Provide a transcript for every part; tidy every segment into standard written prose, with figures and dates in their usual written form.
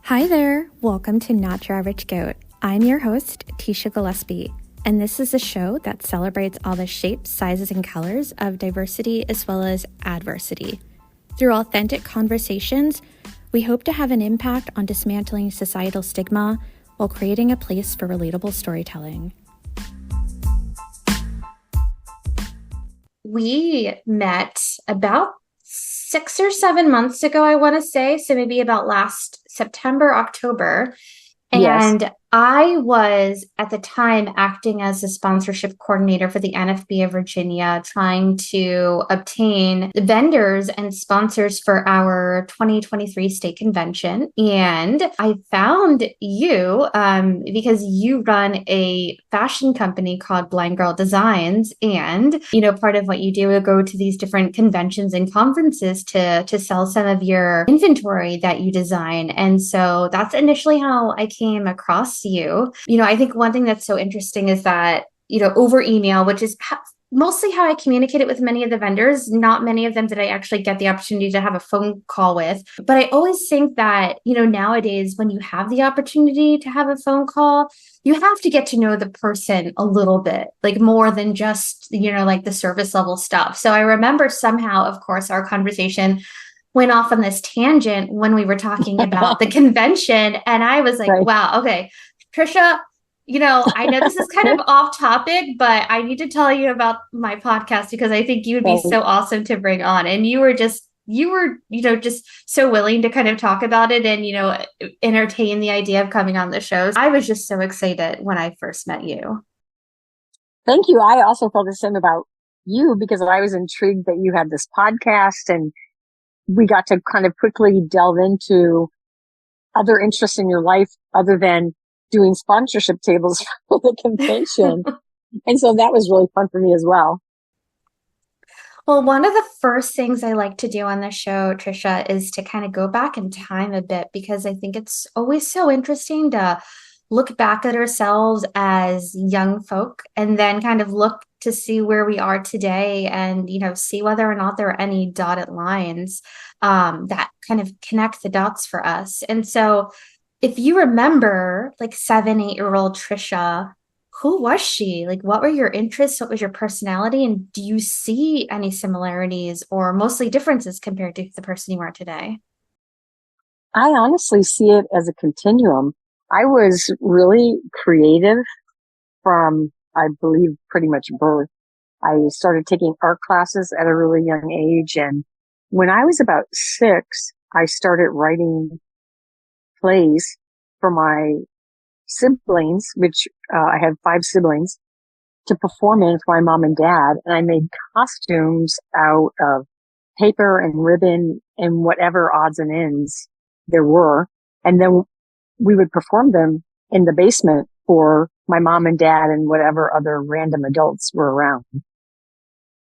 Hi there, welcome to Not Your Average Goat. I'm your host, Tricia Waechter, and this is a show that celebrates all the shapes, sizes, and colors of diversity as well as adversity. Through authentic conversations, we hope to have an impact on dismantling societal stigma while creating a place for relatable storytelling. We met about 6 or 7 months ago, I want to say. So maybe about last September, October. And yes. I was at the time acting as a sponsorship coordinator for the NFB of Virginia, trying to obtain vendors and sponsors for our 2023 state convention. And I found you because you run a fashion company called Blind Girl Designs. And, part of what you do is go to these different conventions and conferences to sell some of your inventory that you design. And so that's initially how I came across you. I think one thing that's so interesting is that, over email, which is mostly how I communicated with many of the vendors, not many of them did I actually get the opportunity to have a phone call with. But I always think that, nowadays, when you have the opportunity to have a phone call, you have to get to know the person a little bit, like more than just, like the surface level stuff. So I remember somehow, of course, our conversation went off on this tangent when we were talking about the convention. And I was like, wow, okay, Trisha, I know this is kind of off topic, but I need to tell you about my podcast because I think you would be so awesome to bring on. And you were just so willing to kind of talk about it and, entertain the idea of coming on the show. I was just so excited when I first met you. Thank you. I also felt the same about you because I was intrigued that you had this podcast and we got to kind of quickly delve into other interests in your life other than doing sponsorship tables for the convention. And so that was really fun for me as well. Well, one of the first things I like to do on the show, Trisha, is to kind of go back in time a bit because I think it's always so interesting to look back at ourselves as young folk and then kind of look to see where we are today and, see whether or not there are any dotted lines that kind of connect the dots for us. And so if you remember like 7-8-year-old Trisha, who was she? Like, what were your interests? What was your personality? And do you see any similarities or mostly differences compared to the person you are today? I honestly see it as a continuum. I was really creative from, I believe, pretty much birth. I started taking art classes at a really young age. And when I was about 6, I started writing plays for my siblings, which I had 5 siblings, to perform in for my mom and dad. And I made costumes out of paper and ribbon and whatever odds and ends there were. And then we would perform them in the basement for my mom and dad and whatever other random adults were around.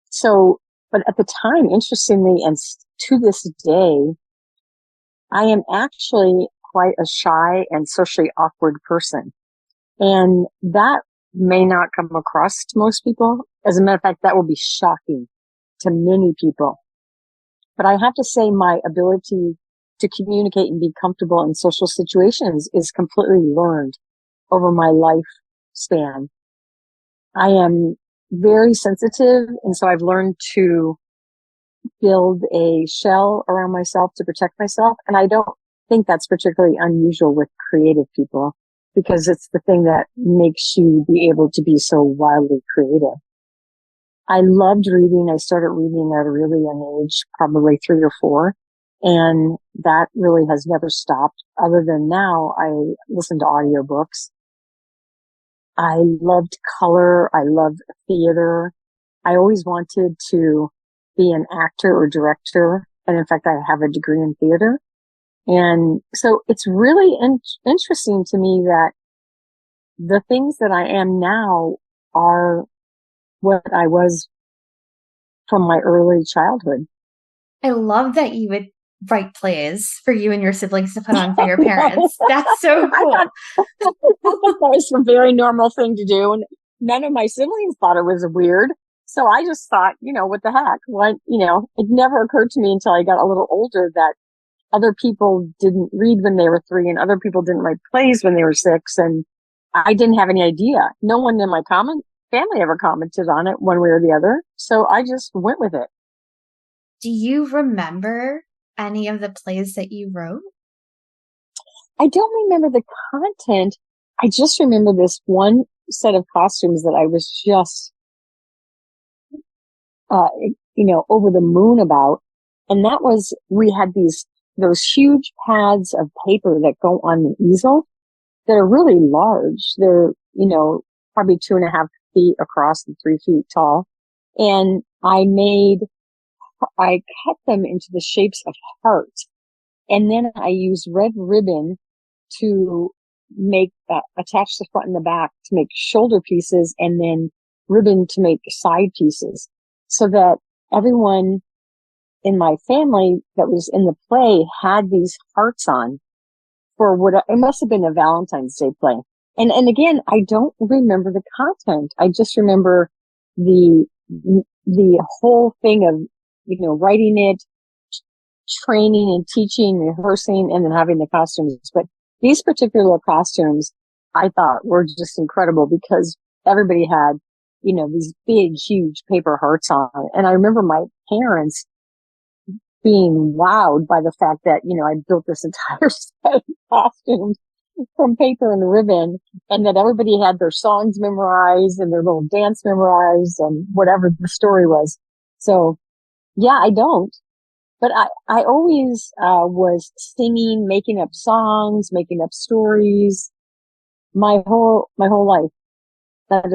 So, but at the time, interestingly, and to this day, I am actually quite a shy and socially awkward person. And that may not come across to most people. As a matter of fact, that will be shocking to many people. But I have to say my ability to communicate and be comfortable in social situations is completely learned over my lifespan. I am very sensitive, and so I've learned to build a shell around myself to protect myself. And I don't think that's particularly unusual with creative people because it's the thing that makes you be able to be so wildly creative. I loved reading. I started reading at a really young age, probably 3 or 4. And that really has never stopped. Other than now, I listen to audiobooks. I loved color. I loved theater. I always wanted to be an actor or director. And in fact, I have a degree in theater. And so it's really interesting to me that the things that I am now are what I was from my early childhood. I love that you would write plays for you and your siblings to put on for your parents. That's so cool. I thought that was a very normal thing to do. And none of my siblings thought it was weird. So I just thought, what the heck? It never occurred to me until I got a little older that other people didn't read when they were 3 and other people didn't write plays when they were 6. And I didn't have any idea. No one in my family ever commented on it one way or the other. So I just went with it. Do you remember any of the plays that you wrote? I don't remember the content. I just remember this one set of costumes that I was just, over the moon about. And that was, we had those huge pads of paper that go on the easel. They're really large. They're, probably 2.5 feet across and 3 feet tall. And I cut them into the shapes of hearts. And then I used red ribbon to make, attach the front and the back to make shoulder pieces, and then ribbon to make side pieces, so that everyone in my family that was in the play had these hearts on for it must have been a Valentine's Day play. And again, I don't remember the content. I just remember the whole thing of, writing it, training and teaching, rehearsing, and then having the costumes. But these particular costumes I thought were just incredible because everybody had, these big, huge paper hearts on. And I remember my parents being wowed by the fact that, I built this entire set of costumes from paper and ribbon, and that everybody had their songs memorized and their little dance memorized and whatever the story was. So yeah, I don't. But I always, was singing, making up songs, making up stories my whole life. That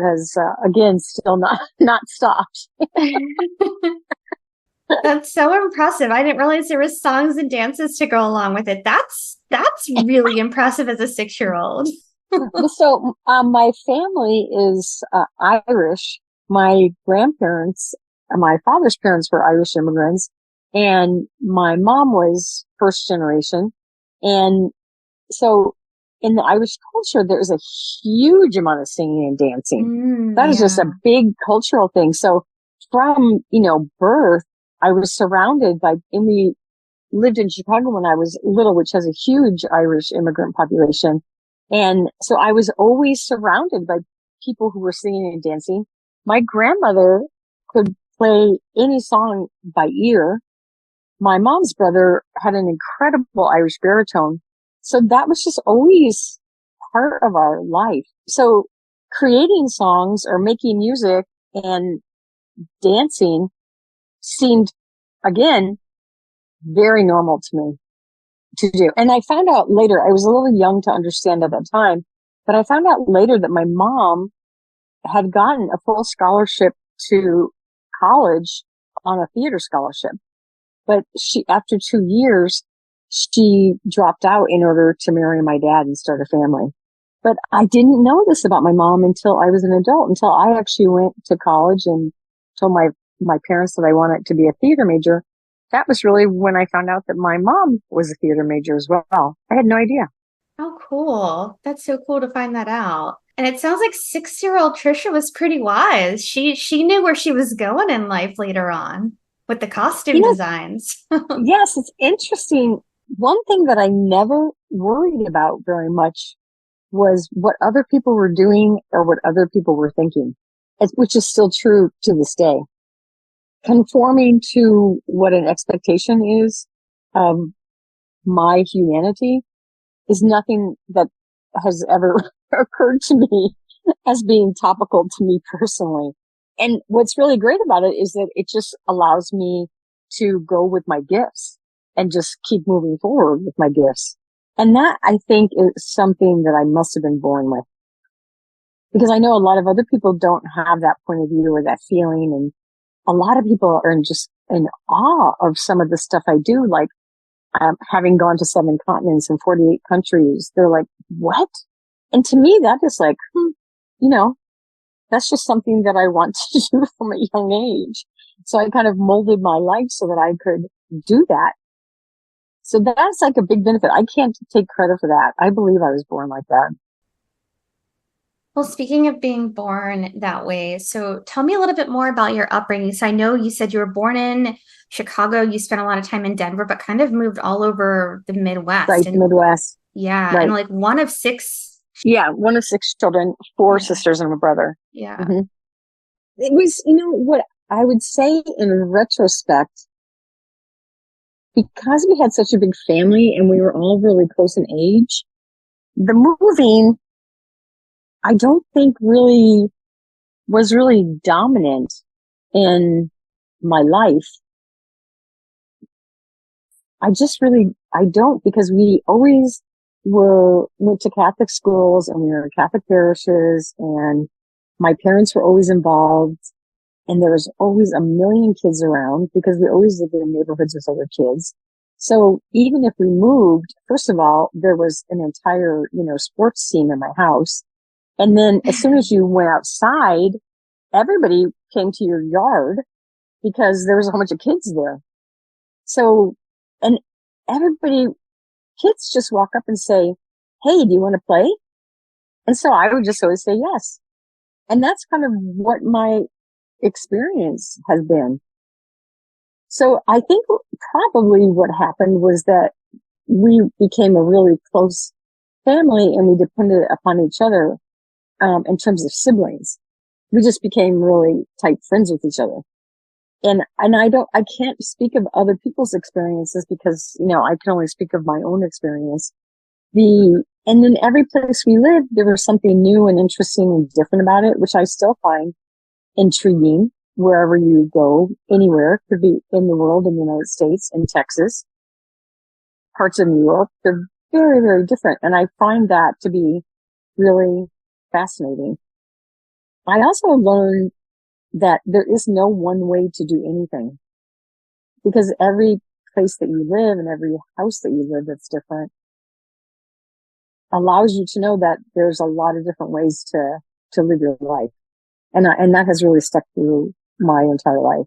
has, again, still not stopped. That's so impressive. I didn't realize there was songs and dances to go along with it. That's really impressive as a 6-year-old. So, my family is, Irish. My grandparents, my father's parents were Irish immigrants, and my mom was first generation. And so in the Irish culture, there's a huge amount of singing and dancing. That is just a big cultural thing. So from, birth, I was surrounded by, and we lived in Chicago when I was little, which has a huge Irish immigrant population. And so I was always surrounded by people who were singing and dancing. My grandmother could play any song by ear. My mom's brother had an incredible Irish baritone. So that was just always part of our life. So creating songs or making music and dancing seemed, again, very normal to me to do. And I found out later, I was a little young to understand at that time, but I found out later that my mom had gotten a full scholarship to college on a theater scholarship. But after 2 years, she dropped out in order to marry my dad and start a family. But I didn't know this about my mom until I was an adult, until I actually went to college and told my parents that I wanted to be a theater major. That was really when I found out that my mom was a theater major as well. I had no idea. Oh, cool. That's so cool to find that out. And it sounds like 6-year-old Trisha was pretty wise. She knew where she was going in life later on with the costume designs. Yes, it's interesting. One thing that I never worried about very much was what other people were doing or what other people were thinking, which is still true to this day. Conforming to what an expectation is of my humanity is nothing that has ever occurred to me as being topical to me personally. And what's really great about it is that it just allows me to go with my gifts and just keep moving forward with my gifts. And that, I think, is something that I must have been born with. Because I know a lot of other people don't have that point of view or that feeling. And a lot of people are just in awe of some of the stuff I do. Like, having gone to 7 continents and 48 countries, they're like, what? And to me, that is like, that's just something that I want to do from a young age. So I kind of molded my life so that I could do that. So that's like a big benefit. I can't take credit for that. I believe I was born like that. Well, speaking of being born that way, so tell me a little bit more about your upbringing. So I know you said you were born in Chicago, you spent a lot of time in Denver, but kind of moved all over the Midwest. Right, And Midwest. yeah, and Right. like one of six. Yeah, one of six children, four Yeah, sisters and a brother. yeah. Hmm. It was, what I would say in retrospect, because we had such a big family and we were all really close in age, the moving, I don't think really was really dominant in my life. I don't, because we always went to Catholic schools and we were in Catholic parishes, and my parents were always involved, and there was always a million kids around because we always lived in neighborhoods with other kids. So even if we moved, first of all, there was an entire, sports team in my house. And then as soon as you went outside, everybody came to your yard because there was a whole bunch of kids there. So, and everybody, kids just walk up and say, "Hey, do you want to play?" And so I would just always say yes. And that's kind of what my experience has been. So I think probably what happened was that we became a really close family and we depended upon each other, in terms of siblings. We just became really tight friends with each other. And I can't speak of other people's experiences because, I can only speak of my own experience. And in every place we lived, there was something new and interesting and different about it, which I still find intriguing wherever you go, anywhere, could be in the world, in the United States, in Texas, parts of New York. They're very, very different. And I find that to be really fascinating. I also learned that there is no one way to do anything because every place that you live and every house that you live that's different allows you to know that there's a lot of different ways to live your life. And that has really stuck through my entire life.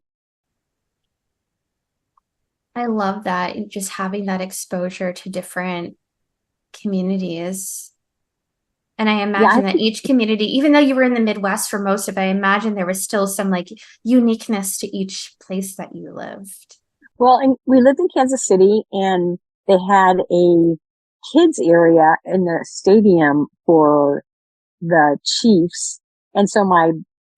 I love that. Just having that exposure to different communities. And I Yeah, I imagine that think, each community, even though you were in the Midwest for most of it, I imagine there was still some like uniqueness to each place that you lived. well, and we lived in Kansas City and they had a kids area in the stadium for the Chiefs. And so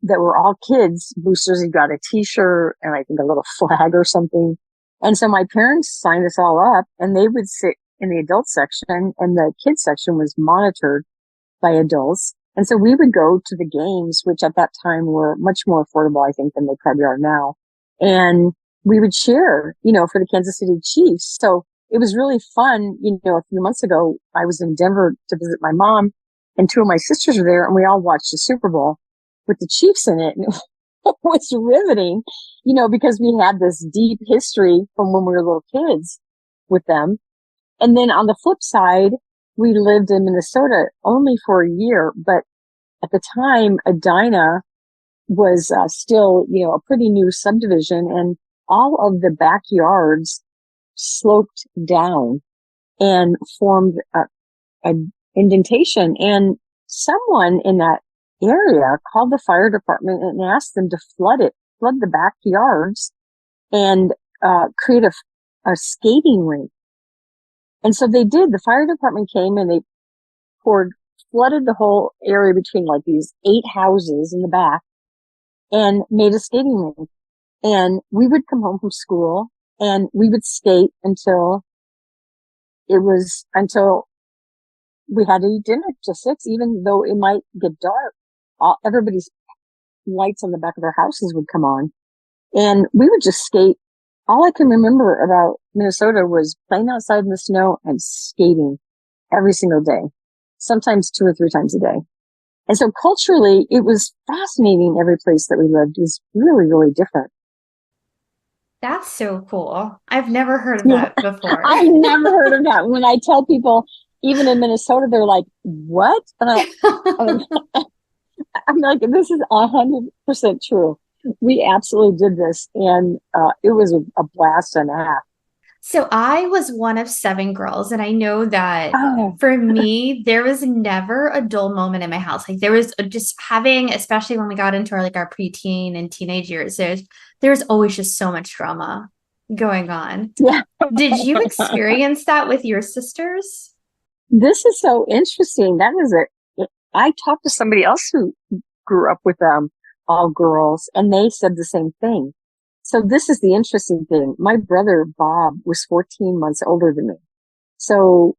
that were all kids boosters. You got a t-shirt and I think a little flag or something. And so my parents signed us all up and they would sit in the adult section and the kids section was monitored by adults. And so we would go to the games, which at that time were much more affordable, I think, than they probably are now. And we would cheer, for the Kansas City Chiefs. So it was really fun. A few months ago, I was in Denver to visit my mom and two of my sisters were there and we all watched the Super Bowl with the Chiefs in it. And it was riveting, because we had this deep history from when we were little kids with them. And then on the flip side, we lived in Minnesota only for a year, but at the time, Edina was still, a pretty new subdivision and all of the backyards sloped down and formed an indentation. And someone in that area called the fire department and asked them to flood the backyards and create a skating rink. And so they did. The fire department came and they flooded the whole area between like these 8 houses in the back and made a skating rink. And we would come home from school and we would skate until we had to eat dinner till 6, even though it might get dark. Everybody's lights on the back of their houses would come on and we would just skate. All I can remember about Minnesota was playing outside in the snow and skating every single day, sometimes 2 or 3 times a day. And so culturally, it was fascinating. Every place that we lived was really, really different. That's so cool. I've never heard of Yeah, that before. I've never heard of that. When I tell people, even in Minnesota, they're like, "What?" And I'm like, "This is 100% true. We absolutely did this, and it was a blast and a half." So I was one of seven girls, and I know that Oh, for me, there was never a dull moment in my house. Like there was just having, especially when we got into our preteen and teenage years, there's always just so much drama going on. yeah. Did you experience that with your sisters? This is so interesting. I talked to somebody else who grew up with all girls, and they said the same thing. So this is the interesting thing. My brother Bob was 14 months older than me. So,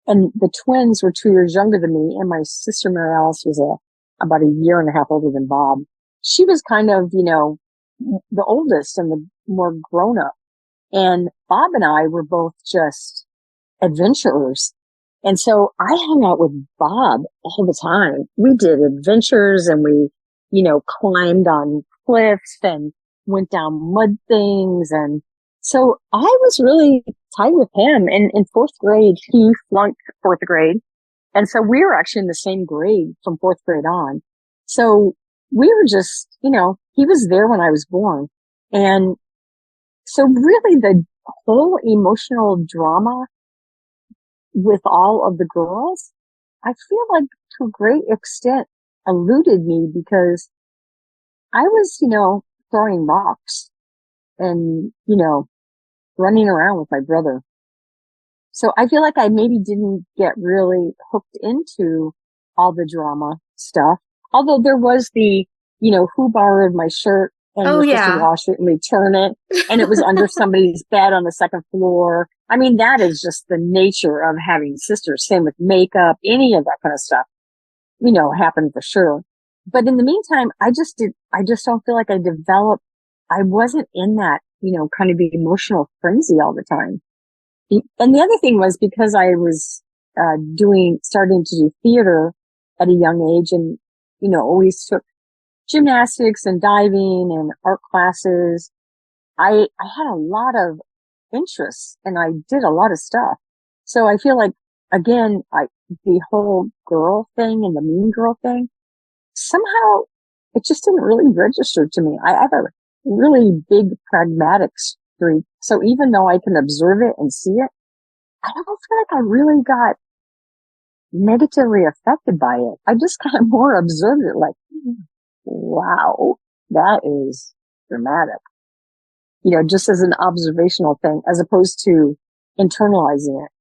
and the twins were 2 years younger than me, and my sister Mary Alice was about a year and a half older than Bob. She was kind of, the oldest and the more grown up. And Bob and I were both just adventurers. And so I hung out with Bob all the time. We did adventures and we, climbed on cliffs and went down mud things. And so I was really tight with him. And in fourth grade, he flunked fourth grade. And so we were actually in the same grade from fourth grade on. So we were just, he was there when I was born. And so really the whole emotional drama with all of the girls, I feel like to a great extent eluded me because I was, throwing rocks and, running around with my brother. So I feel like I maybe didn't get really hooked into all the drama stuff. Although there was who borrowed my shirt and Oh you're supposed to yeah. wash it and return it. And it was under somebody's bed on the second floor. I mean, that is just the nature of having sisters. Same with makeup, any of that kind of stuff, happened for sure. But in the meantime, I just don't feel like I wasn't in that, kind of emotional frenzy all the time. And the other thing was because I was, starting to do theater at a young age and, always took gymnastics and diving and art classes. I had a lot of interests and I did a lot of stuff. So I feel like, again, the whole girl thing and the mean girl thing, somehow it just didn't really register to me. I have a really big pragmatic streak. So even though I can observe it and see it, I don't feel like I really got negatively affected by it. I just kind of more observed it like, wow, that is dramatic. Just as an observational thing as opposed to internalizing it.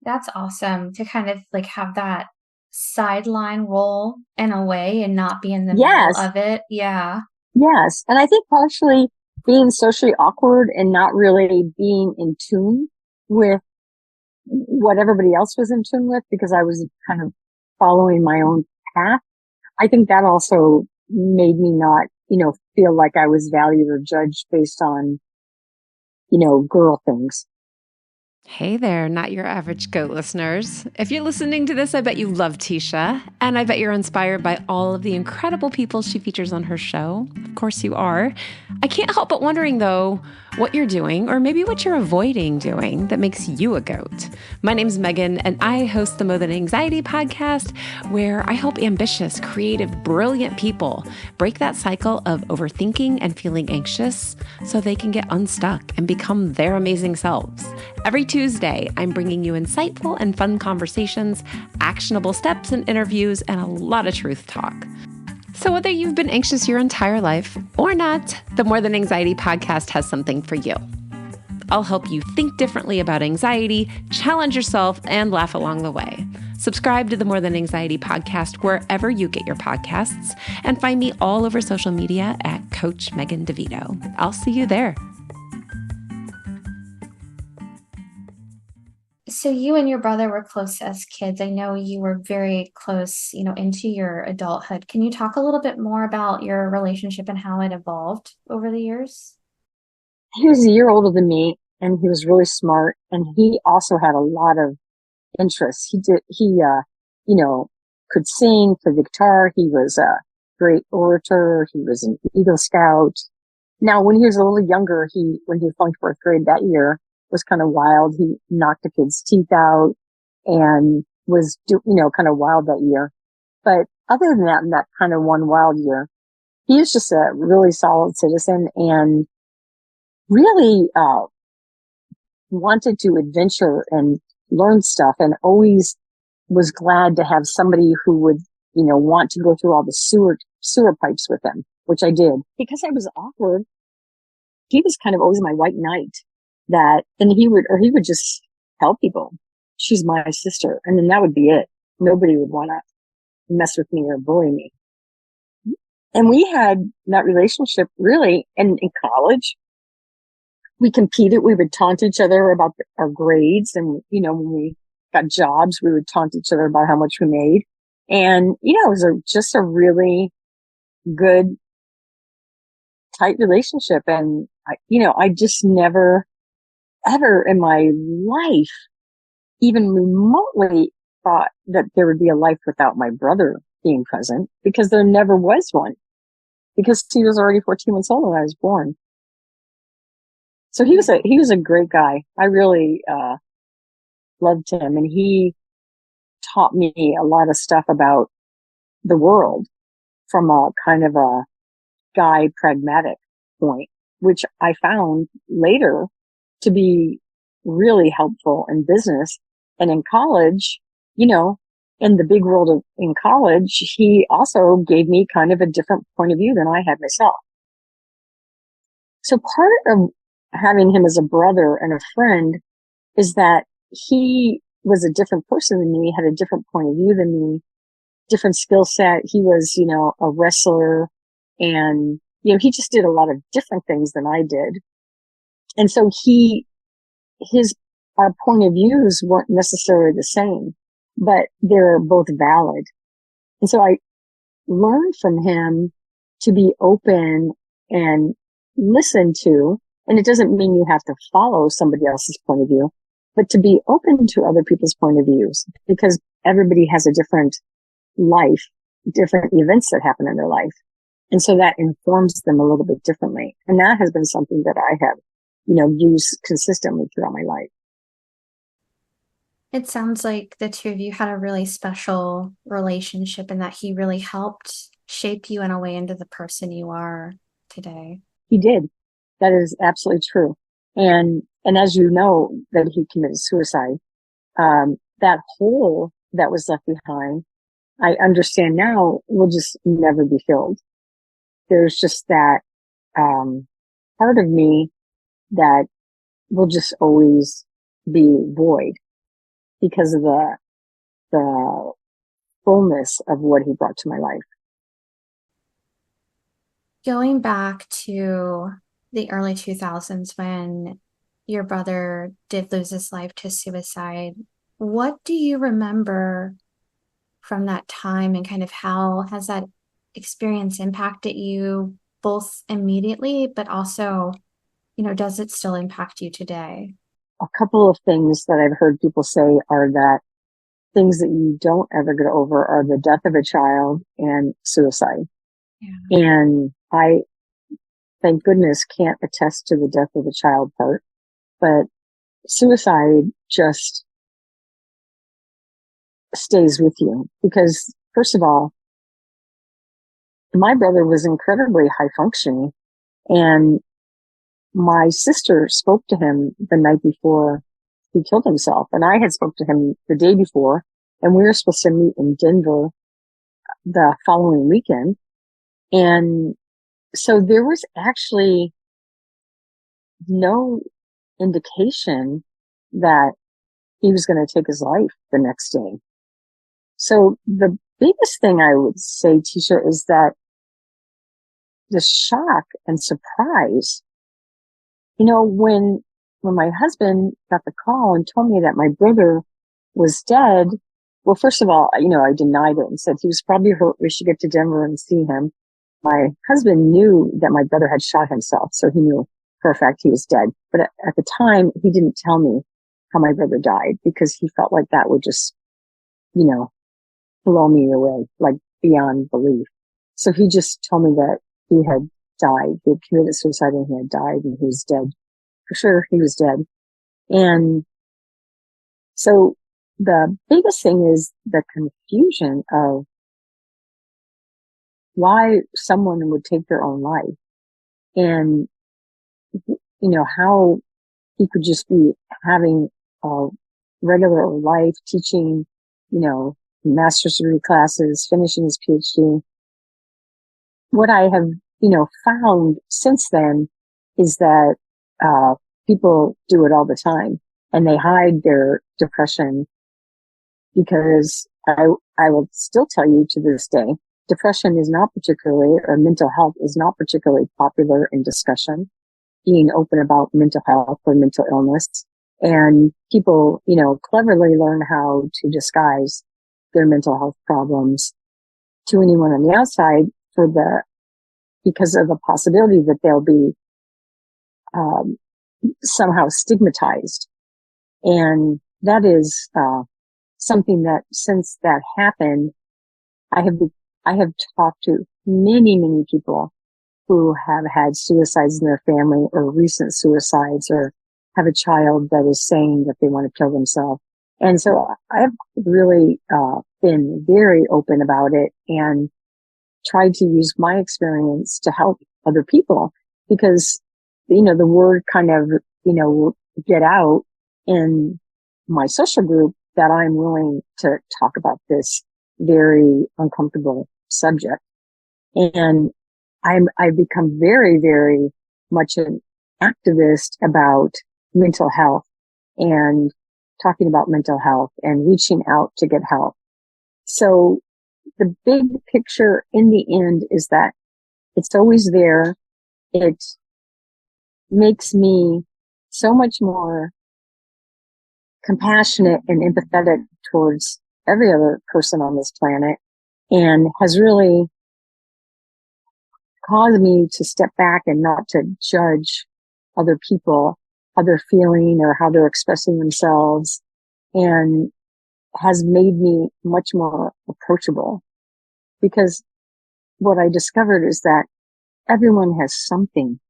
That's awesome to kind of like have that sideline role in a way and not be in the middle Yes. of it. Yeah. Yes. And I think partially being socially awkward and not really being in tune with what everybody else was in tune with because I was kind of following my own path. I think that also made me not, feel like I was valued or judged based on, girl things. Hey there, not your average goat listeners. If you're listening to this, I bet you love Tisha, and I bet you're inspired by all of the incredible people she features on her show. Of course you are. I can't help but wondering, though, what you're doing, or maybe what you're avoiding doing that makes you a goat. My name's Megan, and I host the More Than Anxiety podcast, where I help ambitious, creative, brilliant people break that cycle of overthinking and feeling anxious so they can get unstuck and become their amazing selves. Every Tuesday, I'm bringing you insightful and fun conversations, actionable steps and interviews, and a lot of truth talk. So whether you've been anxious your entire life or not, the More Than Anxiety podcast has something for you. I'll help you think differently about anxiety, challenge yourself, and laugh along the way. Subscribe to the More Than Anxiety podcast wherever you get your podcasts, and find me all over social media at Coach Megan DeVito. I'll see you there. So you and your brother were close as kids. I know you were very close, into your adulthood. Can you talk a little bit more about your relationship and how it evolved over the years? He was a year older than me and he was really smart and he also had a lot of interests. Could sing, play the guitar. He was a great orator. He was an Eagle Scout. Now, when he was a little younger, when he flunked fourth grade that year, was kind of wild. He knocked a kid's teeth out and was, kind of wild that year. But other than that, in that kind of one wild year, he was just a really solid citizen. And really, wanted to adventure and learn stuff, and always was glad to have somebody who would, want to go through all the sewer pipes with them, which I did. Because I was awkward, he was kind of always my white knight and he would just tell people, she's my sister. And then that would be it. Nobody would want to mess with me or bully me. And we had that relationship really, and in college, we competed. We would taunt each other about our grades. And, when we got jobs, we would taunt each other about how much we made. And, it was just a really good, tight relationship. And, I just never, ever in my life, even remotely thought that there would be a life without my brother being present, because there never was one, because he was already 14 months old when I was born. So he was a great guy. I really, loved him, and he taught me a lot of stuff about the world from a kind of a guy pragmatic point, which I found later to be really helpful in business. And in college, in the big world in college, he also gave me kind of a different point of view than I had myself. So part of having him as a brother and a friend is that he was a different person than me, had a different point of view than me, different skill set. He was, a wrestler, and, he just did a lot of different things than I did. And so our point of views weren't necessarily the same, but they're both valid. And so I learned from him to be open and listen to, and it doesn't mean you have to follow somebody else's point of view, but to be open to other people's point of views, because everybody has a different life, different events that happen in their life. And so that informs them a little bit differently. And that has been something that I have, used consistently throughout my life. It sounds like the two of you had a really special relationship, and that he really helped shape you in a way into the person you are today. He did. That is absolutely true. And as you know, that he committed suicide, that hole that was left behind, I understand now, will just never be filled. There's just that, part of me that will just always be void because of the fullness of what he brought to my life. Going back to the early 2000s when your brother did lose his life to suicide, what do you remember from that time, and kind of how has that experience impacted you both immediately, but also, does it still impact you today? A couple of things that I've heard people say are that things that you don't ever get over are the death of a child and suicide. Yeah. And I, thank goodness, can't attest to the death of a child part, but suicide just stays with you because, first of all, my brother was incredibly high functioning, and my sister spoke to him the night before he killed himself, and I had spoke to him the day before, and we were supposed to meet in Denver the following weekend. And so there was actually no indication that he was going to take his life the next day. So the biggest thing I would say, Tisha, is that the shock and surprise, when my husband got the call and told me that my brother was dead, well, first of all, I denied it and said he was probably hurt. We should get to Denver and see him. My husband knew that my brother had shot himself, so he knew for a fact he was dead. But at the time, he didn't tell me how my brother died because he felt like that would just, blow me away, like beyond belief. So he just told me that he had died. He had committed suicide and he had died and he was dead. For sure, he was dead. And so the biggest thing is the confusion of why someone would take their own life. And how he could just be having a regular life, teaching, master's degree classes, finishing his PhD. What I have, found since then is that, people do it all the time and they hide their depression because I will still tell you to this day, depression is not particularly, or mental health is not particularly popular in discussion, being open about mental health or mental illness. And people, cleverly learn how to disguise their mental health problems to anyone on the outside because of the possibility that they'll be, somehow stigmatized. And that is, something that since that happened, I have talked to many, many people who have had suicides in their family or recent suicides or have a child that is saying that they want to kill themselves. And so I've really, been very open about it and tried to use my experience to help other people because, the word kind of, get out in my social group that I'm willing to talk about this very uncomfortable subject. And I've become very, very much an activist about mental health and talking about mental health and reaching out to get help. So the big picture in the end is that it's always there. It makes me so much more compassionate and empathetic towards every other person on this planet and has really caused me to step back and not to judge other people, how they're feeling or how they're expressing themselves, and has made me much more approachable. Because what I discovered is that everyone has something.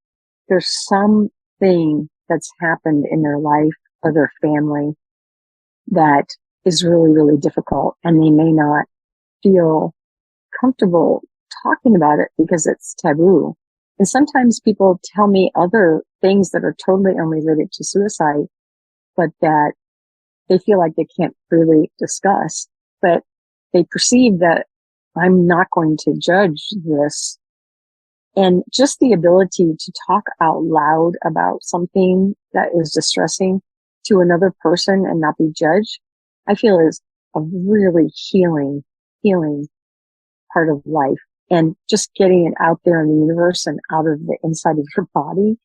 There's something that's happened in their life or their family that is really, really difficult, and they may not feel comfortable talking about it because it's taboo. And sometimes people tell me other things that are totally unrelated to suicide, but that they feel like they can't really discuss, but they perceive that I'm not going to judge this. And just the ability to talk out loud about something that is distressing to another person and not be judged, I feel is a really healing part of life. And just getting it out there in the universe and out of the inside of your body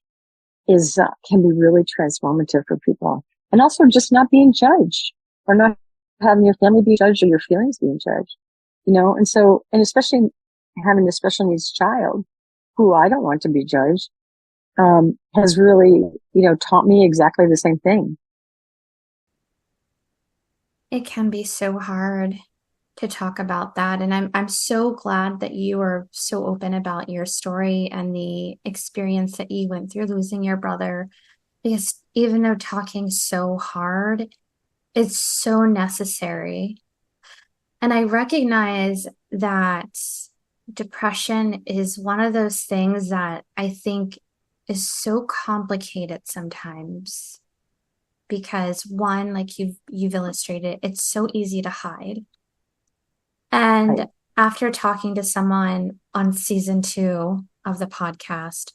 can be really transformative for people. And also just not being judged or not having your family be judged or your feelings being judged, and especially having a special needs child who I don't want to be judged, has really, taught me exactly the same thing. It can be so hard to talk about that. And I'm so glad that you are so open about your story and the experience that you went through losing your brother. Because even though talking's so hard, it's so necessary. And I recognize that depression is one of those things that I think is so complicated sometimes. Because one, like you've illustrated, it's so easy to hide. And Right. after talking to someone on season 2 of the podcast,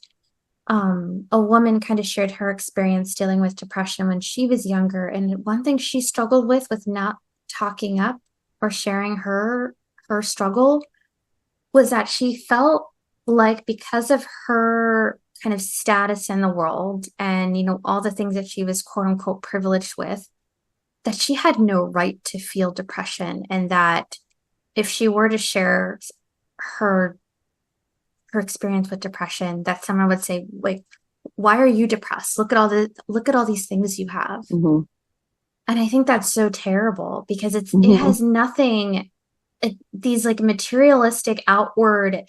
a woman kind of shared her experience dealing with depression when she was younger. And one thing she struggled with not talking up or sharing her struggle was that she felt like because of her kind of status in the world and, all the things that she was quote unquote privileged with, that she had no right to feel depression, and that if she were to share her experience with depression, that someone would say, like, why are you depressed? Look at all these things you have. Mm-hmm. And I think that's so terrible because it Mm-hmm. has nothing, these like materialistic outward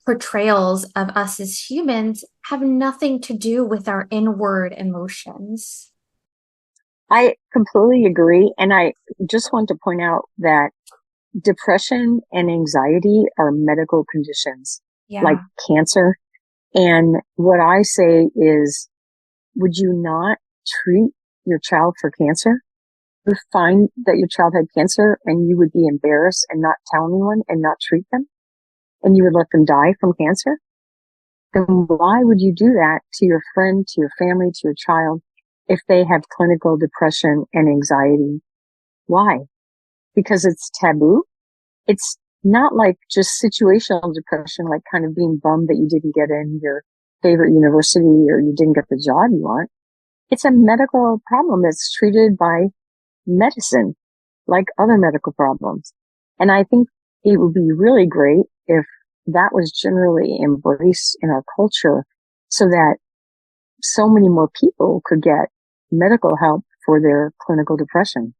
portrayals of us as humans have nothing to do with our inward emotions. I completely agree. And I just want to point out that depression and anxiety are medical conditions Yeah. like cancer. And what I say is would you not treat your child for cancer? You find that your child had cancer and you would be embarrassed and not tell anyone and not treat them, and you would let them die from cancer? Then why would you do that to your friend, to your family, to your child if they have clinical depression and anxiety? Why? Because it's taboo? It's not like just situational depression, like kind of being bummed that you didn't get in your favorite university or you didn't get the job you want. It's a medical problem that's treated by medicine, like other medical problems. And I think it would be really great if that was generally embraced in our culture so that so many more people could get medical help for their clinical depression.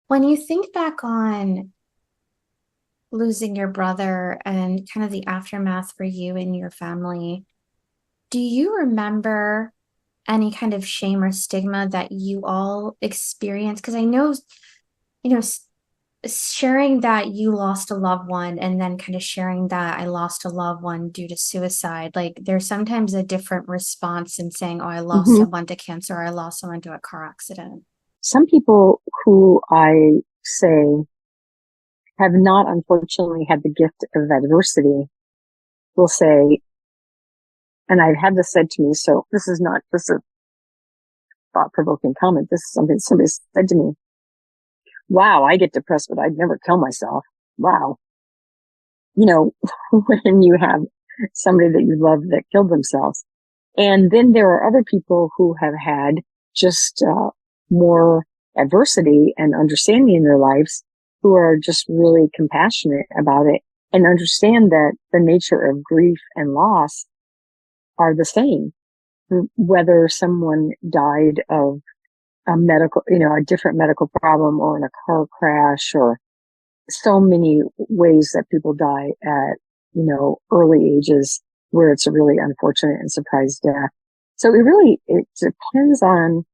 When you think back on losing your brother and kind of the aftermath for you and your family, do you remember any kind of shame or stigma that you all experienced? Because I know, sharing that you lost a loved one and then kind of sharing that I lost a loved one due to suicide, like there's sometimes a different response in saying, oh, I lost someone to cancer, or I lost someone to a car accident. Some people who I say have not unfortunately had the gift of adversity will say, and I've had this said to me, so this is not just a thought-provoking comment. This is something somebody said to me. Wow, I get depressed, but I'd never kill myself. Wow. When you have somebody that you love that killed themselves. And then there are other people who have had just more adversity and understanding in their lives, who are just really compassionate about it and understand that the nature of grief and loss are the same, whether someone died of a different medical problem or in a car crash, or so many ways that people die at, early ages where it's a really unfortunate and surprise death. So it depends on,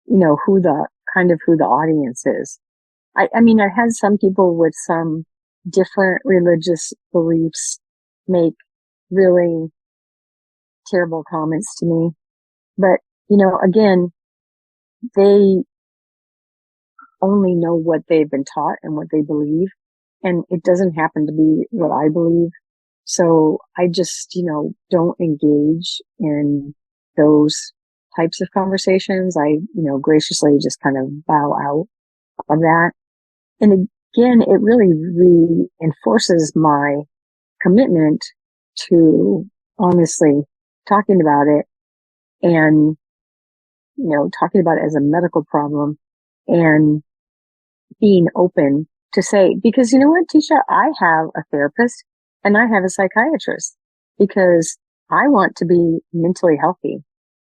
who the audience is. I've had some people with some different religious beliefs make really terrible comments to me. But, again, they only know what they've been taught and what they believe. And it doesn't happen to be what I believe. So I just, don't engage in those types of conversations. I, graciously just kind of bow out of that. And again, it really reinforces my commitment to honestly talking about it and, talking about it as a medical problem and being open to say, because you know what, Tisha, I have a therapist and I have a psychiatrist because I want to be mentally healthy.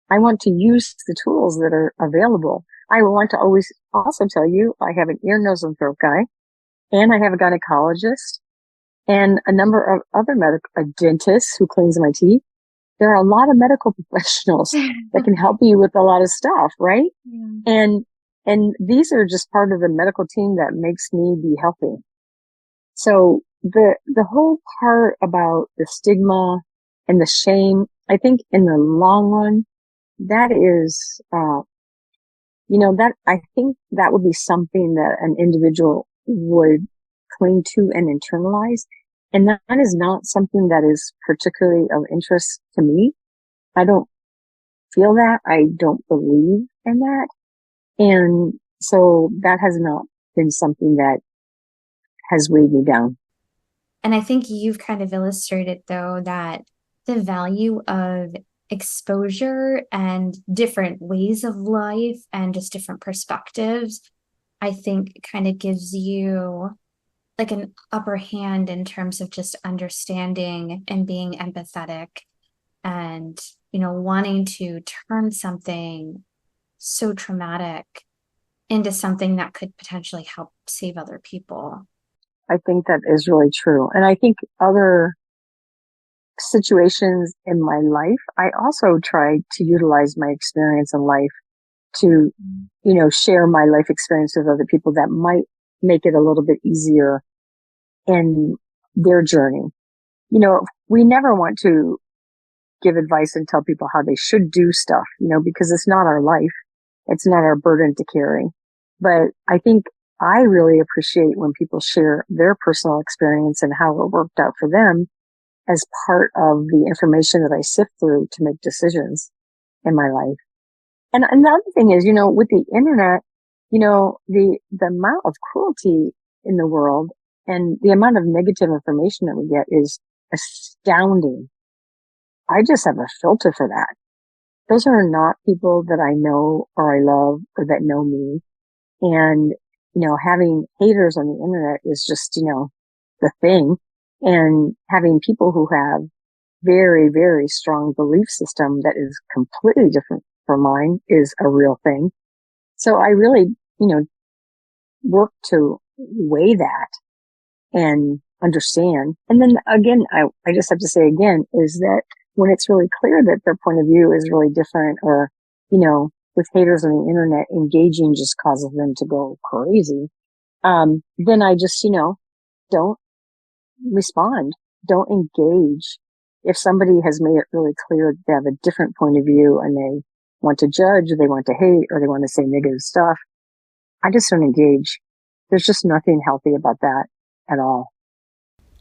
I want to use the tools that are available. I want to always also tell you I have an ear, nose, and throat guy, and I have a gynecologist and a number of other a dentist who cleans my teeth. There are a lot of medical professionals that can help you with a lot of stuff, right? Yeah. And these are just part of the medical team that makes me be healthy. So the whole part about the stigma and the shame, I think in the long run, that is, I think that would be something that an individual would cling to and internalize. And that is not something that is particularly of interest to me. I don't feel that. I don't believe in that. And so that has not been something that has weighed me down. And I think you've kind of illustrated, though, that the value of exposure and different ways of life and just different perspectives, I think kind of gives you like an upper hand in terms of just understanding and being empathetic and, wanting to turn something so traumatic into something that could potentially help save other people. I think that is really true. And I think other situations in my life, I also try to utilize my experience in life to, share my life experience with other people that might make it a little bit easier in their journey. We never want to give advice and tell people how they should do stuff, because it's not our life. It's not our burden to carry. But I think I really appreciate when people share their personal experience and how it worked out for them as part of the information that I sift through to make decisions in my life. And another thing is, with the internet, the amount of cruelty in the world and the amount of negative information that we get is astounding. I just have a filter for that. Those are not people that I know or I love or that know me. And, having haters on the internet is just, the thing. And having people who have very, very strong belief system that is completely different from mine is a real thing. So I really, work to weigh that and understand. And then again, I just have to say again is that when it's really clear that their point of view is really different or, with haters on the internet, engaging just causes them to go crazy. Then I just, don't respond, don't engage. If somebody has made it really clear that they have a different point of view and they want to judge, or they want to hate, or they want to say negative stuff, I just don't engage. There's just nothing healthy about that at all.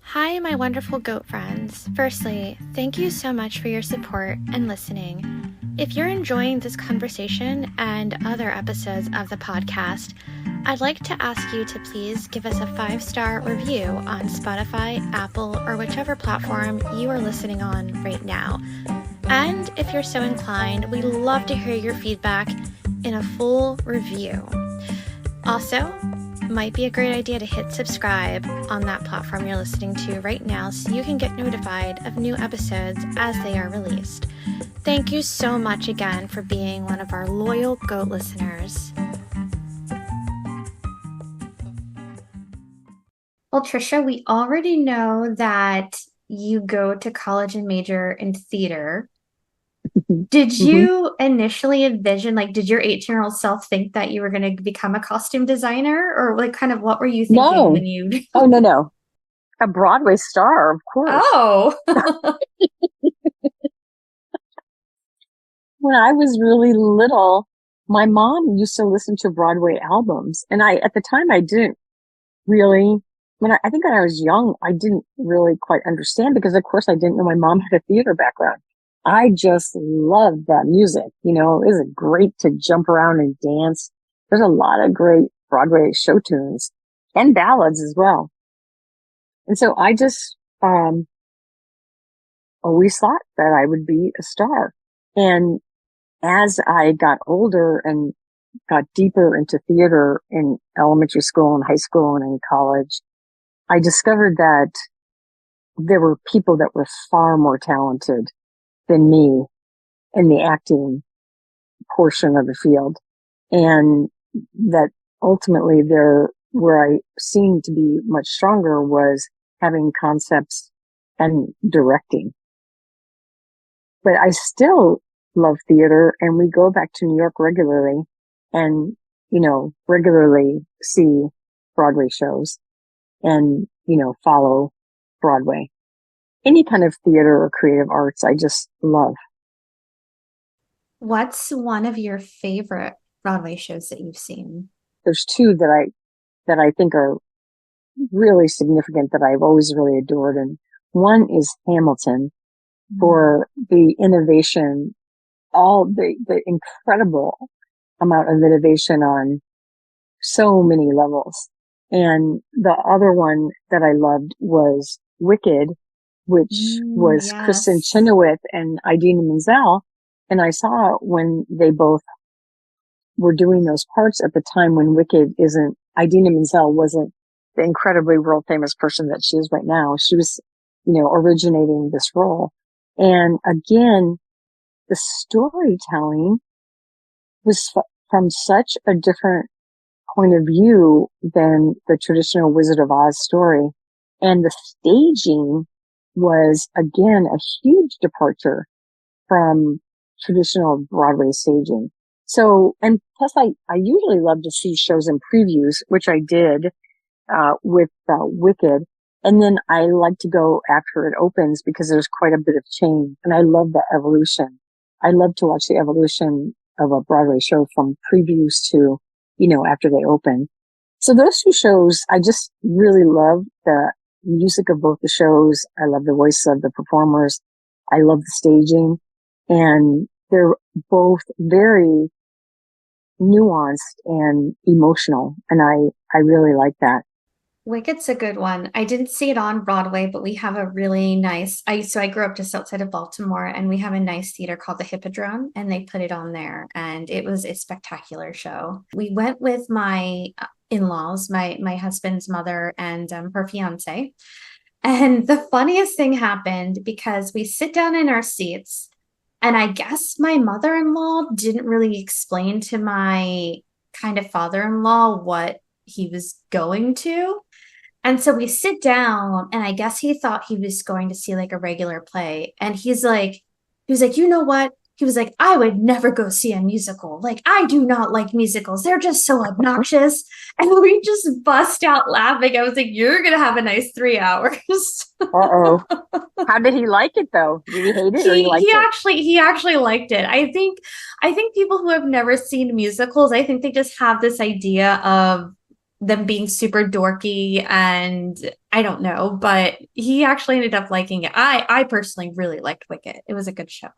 Hi, my wonderful goat friends. Firstly, thank you so much for your support and listening. If you're enjoying this conversation and other episodes of the podcast, I'd like to ask you to please give us a 5-star review on Spotify, Apple, or whichever platform you are listening on right now. And if you're so inclined, we'd love to hear your feedback in a full review. Also, might be a great idea to hit subscribe on that platform you're listening to right now so you can get notified of new episodes as they are released. Thank you so much again for being one of our loyal GOAT listeners. Well, Tricia, we already know that you go to college and major in theater. Did you initially envision, did your 18-year-old self think that you were going to become a costume designer, or kind of what were you thinking when you? Oh, no. A Broadway star, of course. Oh. When I was really little, my mom used to listen to Broadway albums. And at the time, I didn't really, I think when I was young, I didn't really quite understand because, of course, I didn't know my mom had a theater background. I just loved that music. It was great to jump around and dance. There's a lot of great Broadway show tunes and ballads as well. And so I just, always thought that I would be a star. And as I got older and got deeper into theater in elementary school and high school and in college, I discovered that there were people that were far more talented than me in the acting portion of the field. And that ultimately where I seemed to be much stronger was having concepts and directing. But I still love theater, and we go back to New York regularly and, regularly see Broadway shows and, follow Broadway. Any kind of theater or creative arts, I just love. What's one of your favorite Broadway shows that you've seen? There's two that I think are really significant that I've always really adored. And one is Hamilton for the innovation, all the incredible amount of innovation on so many levels. And the other one that I loved was Wicked, which was Kristen Chenoweth and Idina Menzel. And I saw when they both were doing those parts at the time when Idina Menzel wasn't the incredibly world famous person that she is right now. She was, originating this role. And again, the storytelling was from such a different point of view than the traditional Wizard of Oz story. And the staging was, again, a huge departure from traditional Broadway staging. So, and plus I usually love to see shows and previews, which I did, with Wicked. And then I like to go after it opens because there's quite a bit of change. And I love the evolution. I love to watch the evolution of a Broadway show from previews to, after they open. So those two shows, I just really love the music of both the shows. I love the voice of the performers. I love the staging, and they're both very nuanced and emotional. And I really like that. Wicked's a good one. I didn't see it on Broadway, but we have a really nice, I grew up just outside of Baltimore, and we have a nice theater called the Hippodrome, and they put it on there, and it was a spectacular show. We went with my in-laws, my husband's mother and her fiance. And the funniest thing happened because we sit down in our seats, and I guess my mother-in-law didn't really explain to my kind of father-in-law what he was going to. And so we sit down, and I guess he thought he was going to see like a regular play. And he was like, you know what? He was like, I would never go see a musical. Like, I do not like musicals. They're just so obnoxious. And we just bust out laughing. I was like, you're going to have a nice 3 hours. Uh-oh. How did he like it though? Did he hate it or he liked it? He actually liked it. I think people who have never seen musicals, I think they just have this idea of them being super dorky, and I don't know, but he actually ended up liking it. I personally really liked Wicked. It was a good show.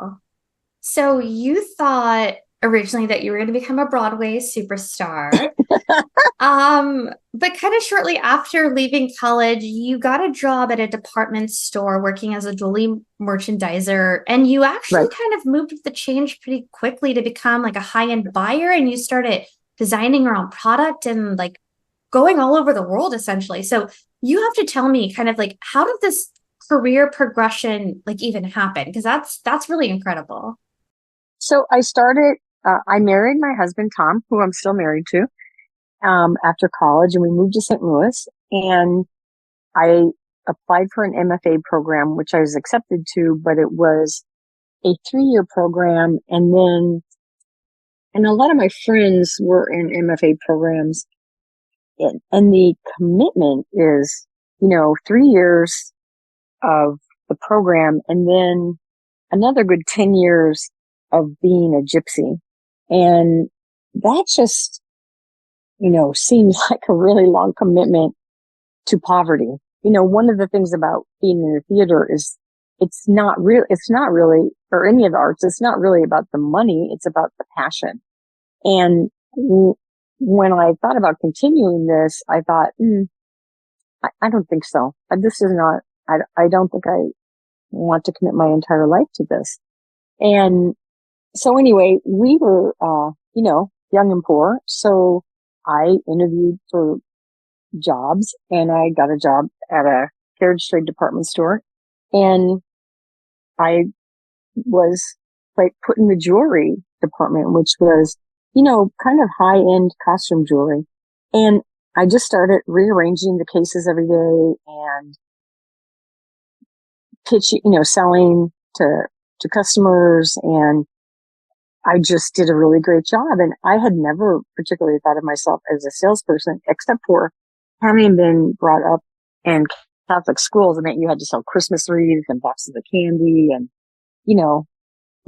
So you thought originally that you were going to become a Broadway superstar. But kind of shortly after leaving college, you got a job at a department store working as a jewelry merchandiser, and you actually Right. kind of moved with the change pretty quickly to become like a high-end buyer, and you started designing your own product and like going all over the world essentially. So you have to tell me kind of like, how did this career progression like even happen? Because that's really incredible. So I married my husband, Tom, who I'm still married to, after college, and we moved to St. Louis, and I applied for an MFA program, which I was accepted to, but it was a 3-year program. And a lot of my friends were in MFA programs, and the commitment is, 3 years of the program and then another good 10 years of being a gypsy. And that just, seems like a really long commitment to poverty. One of the things about being in the theater is it's not really, or any of the arts, it's not really about the money. It's about the passion. And when I thought about continuing this, I thought, I don't think so. This is not, I don't think I want to commit my entire life to this. And so anyway, we were, young and poor. So I interviewed for jobs, and I got a job at a carriage trade department store, and I was like put in the jewelry department, which was, kind of high end costume jewelry. And I just started rearranging the cases every day and pitching, selling to customers. And I just did a really great job. And I had never particularly thought of myself as a salesperson, except for having been brought up in Catholic schools, and that you had to sell Christmas wreaths and boxes of candy. And,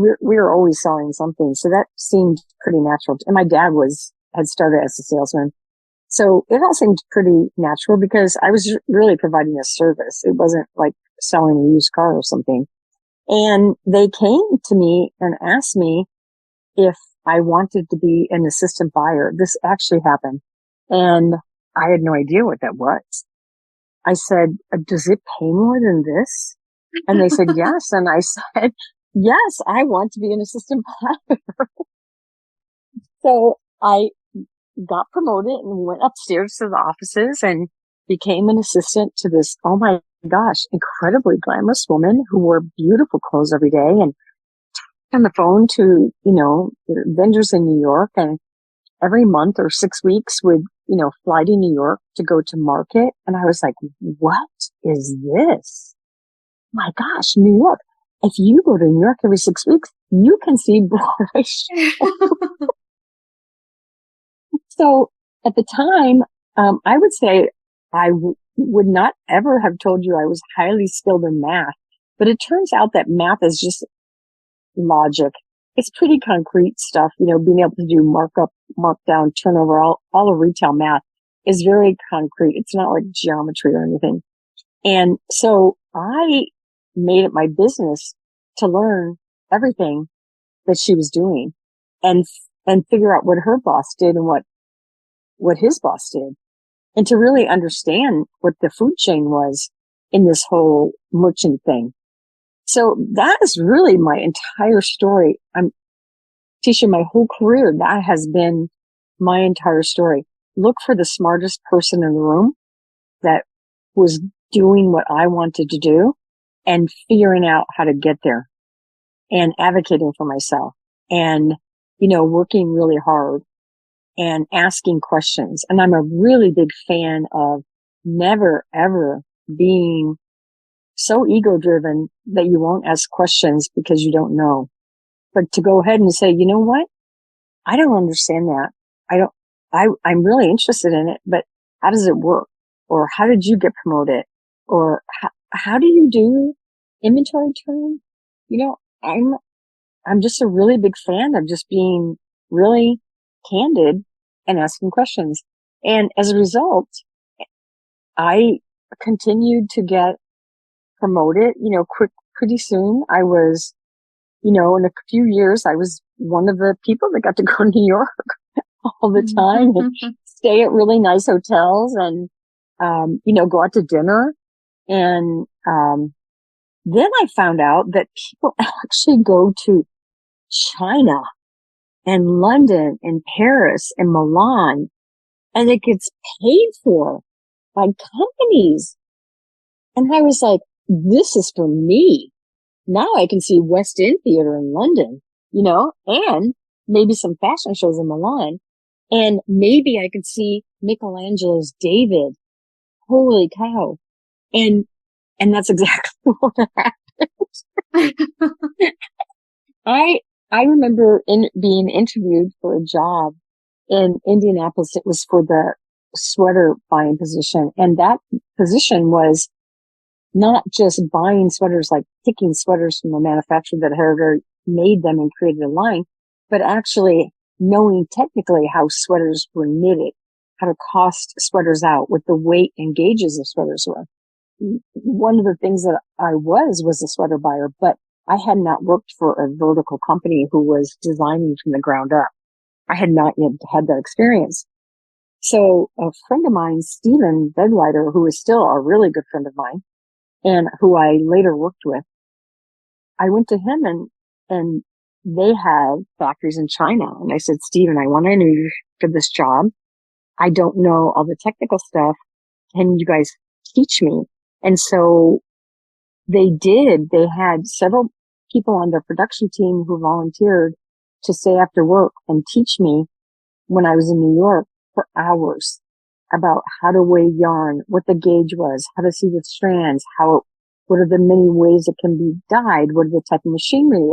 we were always selling something. So that seemed pretty natural. And my dad had started as a salesman. So it all seemed pretty natural because I was really providing a service. It wasn't like selling a used car or something. And they came to me and asked me if I wanted to be an assistant buyer. This actually happened. And I had no idea what that was. I said, does it pay more than this? And they said, yes. And I said, yes, I want to be an assistant buyer. So I got promoted and went upstairs to the offices and became an assistant to this, oh my gosh, incredibly glamorous woman who wore beautiful clothes every day and on the phone to, vendors in New York, and every month or 6 weeks would, fly to New York to go to market. And I was like, what is this? My gosh, New York. If you go to New York every 6 weeks, you can see Broadway shows. So at the time, I would say I would not ever have told you I was highly skilled in math, but it turns out that math is just logic. It's pretty concrete stuff, being able to do markup, markdown, turnover, all of retail math is very concrete. It's not like geometry or anything. And so I made it my business to learn everything that she was doing and figure out what her boss did and what his boss did, and to really understand what the food chain was in this whole merchant thing. So that is really my entire story. Tisha, my whole career, that has been my entire story. Look for the smartest person in the room that was doing what I wanted to do and figuring out how to get there and advocating for myself and, working really hard and asking questions. And I'm a really big fan of never, ever being so ego driven that you won't ask questions because you don't know. But to go ahead and say, you know what? I don't understand that. I'm really interested in it, but how does it work? Or how did you get promoted? Or how do you do inventory turn? I'm just a really big fan of just being really candid and asking questions. And as a result, I continued to get promoted, pretty soon. I was, in a few years, I was one of the people that got to go to New York all the time and stay at really nice hotels and, go out to dinner. And, then I found out that people actually go to China and London and Paris and Milan, and it gets paid for by companies. And I was like, this is for me. Now I can see West End Theater in London, and maybe some fashion shows in Milan. And maybe I could see Michelangelo's David. Holy cow. And that's exactly what happened. I remember being interviewed for a job in Indianapolis. It was for the sweater buying position. And that position was not just buying sweaters, like picking sweaters from a manufacturer that had already made them and created a line, but actually knowing technically how sweaters were knitted, how to cost sweaters out, what the weight and gauges of sweaters were. One of the things that I was a sweater buyer, but I had not worked for a vertical company who was designing from the ground up. I had not yet had that experience. So a friend of mine, Stephen Bedwiter, who is still a really good friend of mine and who I later worked with, I went to him and they had factories in China. And I said, Stephen, I want to interview for this job. I don't know all the technical stuff. Can you guys teach me? And so they did. They had several people on their production team who volunteered to stay after work and teach me when I was in New York for hours about how to weigh yarn, what the gauge was, how to see the strands, what are the many ways it can be dyed, what are the type of machinery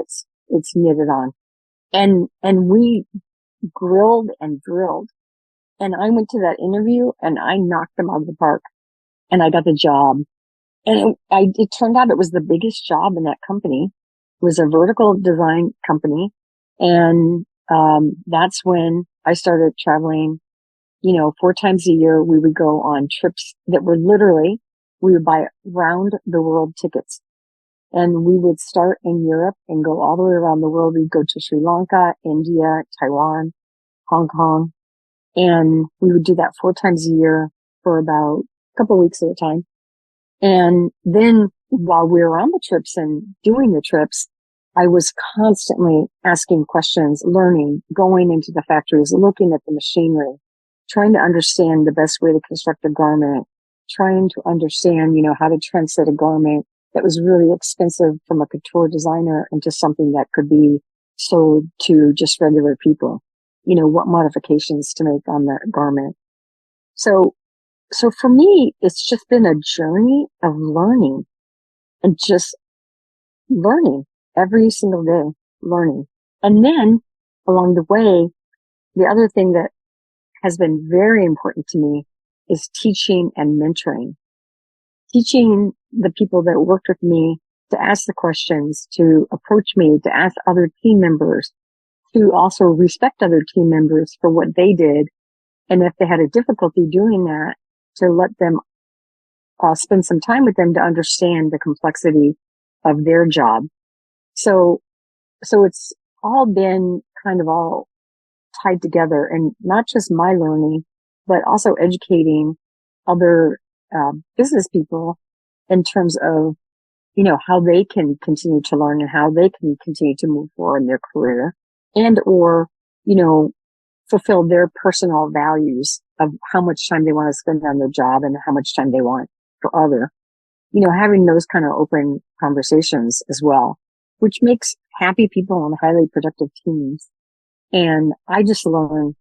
it's knitted on. And we grilled and drilled. And I went to that interview and I knocked them out of the park and I got the job. And it turned out it was the biggest job in that company. It was a vertical design company. And, that's when I started traveling, 4 times a year. We would go on trips that were literally, we would buy round the world tickets and we would start in Europe and go all the way around the world. We'd go to Sri Lanka, India, Taiwan, Hong Kong. And we would do that 4 times a year for about a couple of weeks at a time. And then while we were on the trips and doing the trips, I was constantly asking questions, learning, going into the factories, looking at the machinery, trying to understand the best way to construct a garment, trying to understand, how to translate a garment that was really expensive from a couture designer into something that could be sold to just regular people, what modifications to make on the garment. So for me, it's just been a journey of learning and just learning every single day, learning. And then along the way, the other thing that has been very important to me is teaching and mentoring. teaching the people that worked with me to ask the questions, to approach me, to ask other team members, to also respect other team members for what they did. And if they had a difficulty doing that, to let them spend some time with them to understand the complexity of their job. So it's all been kind of all tied together, and not just my learning, but also educating other business people in terms of, how they can continue to learn and how they can continue to move forward in their career and, or, fulfill their personal values of how much time they want to spend on their job and how much time they want for other, having those kind of open conversations as well, which makes happy people and highly productive teams. And I just learn,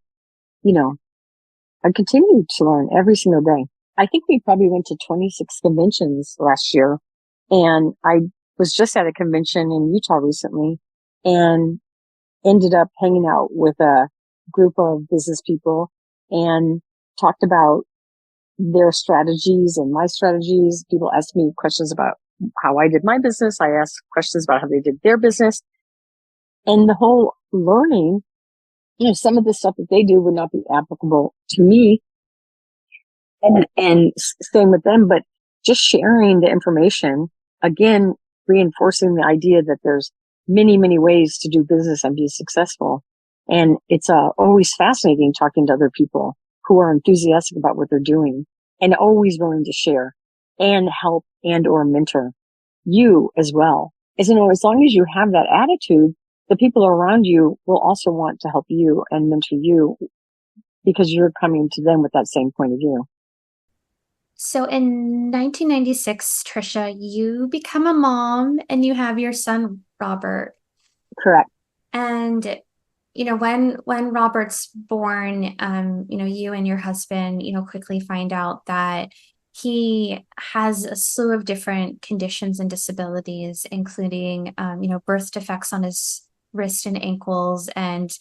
I continue to learn every single day. I think we probably went to 26 conventions last year. And I was just at a convention in Utah recently and ended up hanging out with a group of business people and talked about their strategies and my strategies. People asked me questions about how I did my business. I asked questions about how they did their business. And the whole learning, some of the stuff that they do would not be applicable to me. And same with them, but just sharing the information, again, reinforcing the idea that there's many, many ways to do business and be successful. And it's always fascinating talking to other people who are enthusiastic about what they're doing and always willing to share and help and or mentor you as well. As long as you have that attitude, the people around you will also want to help you and mentor you because you're coming to them with that same point of view. So in 1996, Tricia, you become a mom and you have your son, Robert. Correct. And, when Robert's born, you and your husband, quickly find out that he has a slew of different conditions and disabilities, including, birth defects on his wrist and ankles and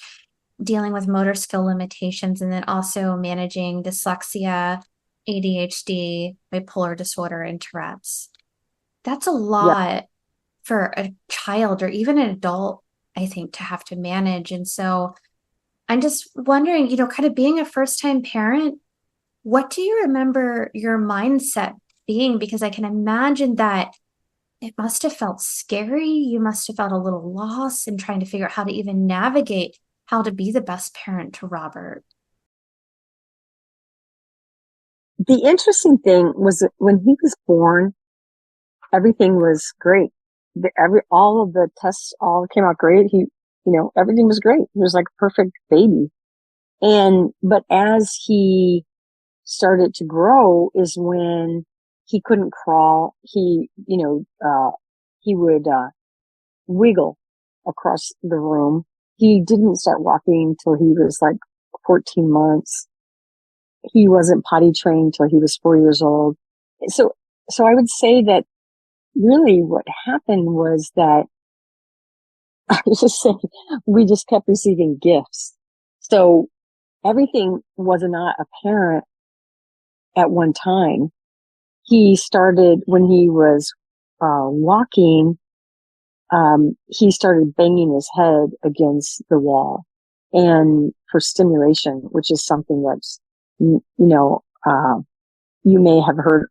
dealing with motor skill limitations, and then also managing dyslexia, ADHD, bipolar disorder, and Tourette's. That's a lot for a child or even an adult, I think, to have to manage. And so I'm just wondering, kind of being a first-time parent, what do you remember your mindset being? Because I can imagine that it must have felt scary. You must have felt a little lost in trying to figure out how to even navigate how to be the best parent to Robert. The interesting thing was that when he was born, everything was great. All of the tests all came out great. Everything was great. He was like a perfect baby. But as he started to grow is when he couldn't crawl. He would, wiggle across the room. He didn't start walking till he was like 14 months. He wasn't potty trained till he was 4 years old. So I would say that really what happened was that I was just saying we just kept receiving gifts. So everything was not apparent at one time. He started when he was walking. He started banging his head against the wall, and for stimulation, which is something that's you may have heard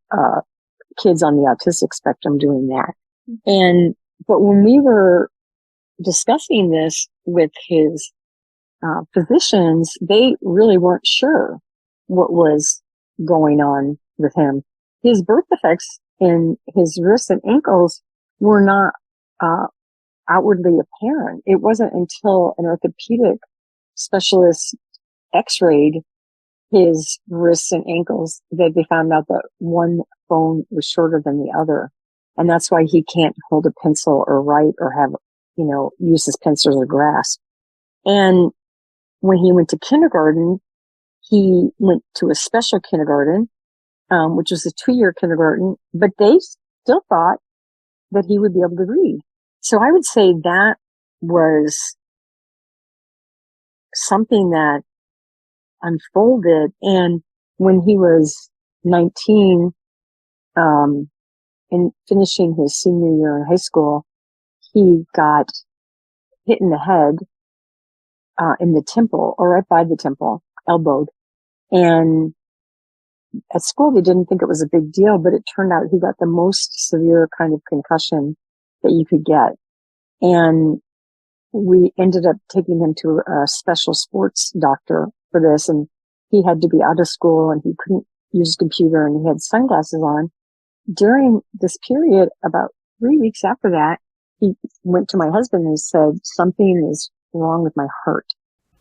kids on the autistic spectrum doing that. But when we were discussing this with his physicians, they really weren't sure what was going on with him. His birth defects in his wrists and ankles were not outwardly apparent. It wasn't until an orthopedic specialist x-rayed his wrists and ankles that they found out that one bone was shorter than the other. And that's why he can't hold a pencil or write or have, use his pencils or grasp. And when he went to kindergarten, he went to a special kindergarten, which was a 2-year kindergarten, but they still thought that he would be able to read. So I would say that was something that unfolded. And when he was 19, in finishing his senior year in high school, he got hit in the head, in the temple, or right by the temple, elbowed. And at school, they didn't think it was a big deal, but it turned out he got the most severe kind of concussion that you could get. And we ended up taking him to a special sports doctor for this. And he had to be out of school and he couldn't use a computer and he had sunglasses on. During this period, about 3 weeks after that, he went to my husband and said, something is wrong with my heart.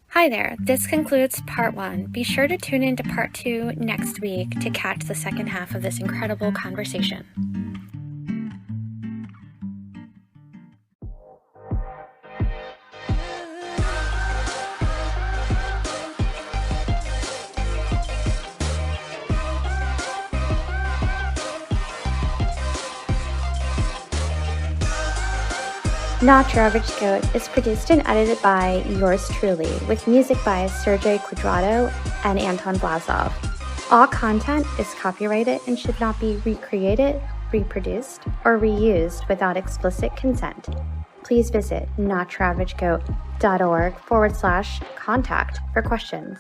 Hi there, this concludes part 1. Be sure to tune in to part 2 next week to catch the second half of this incredible conversation. Not Your Average Goat is produced and edited by yours truly, with music by Sergey Quadrado and Anton Blazov. All content is copyrighted and should not be recreated, reproduced, or reused without explicit consent. Please visit notyouraveragegoat.org/contact for questions.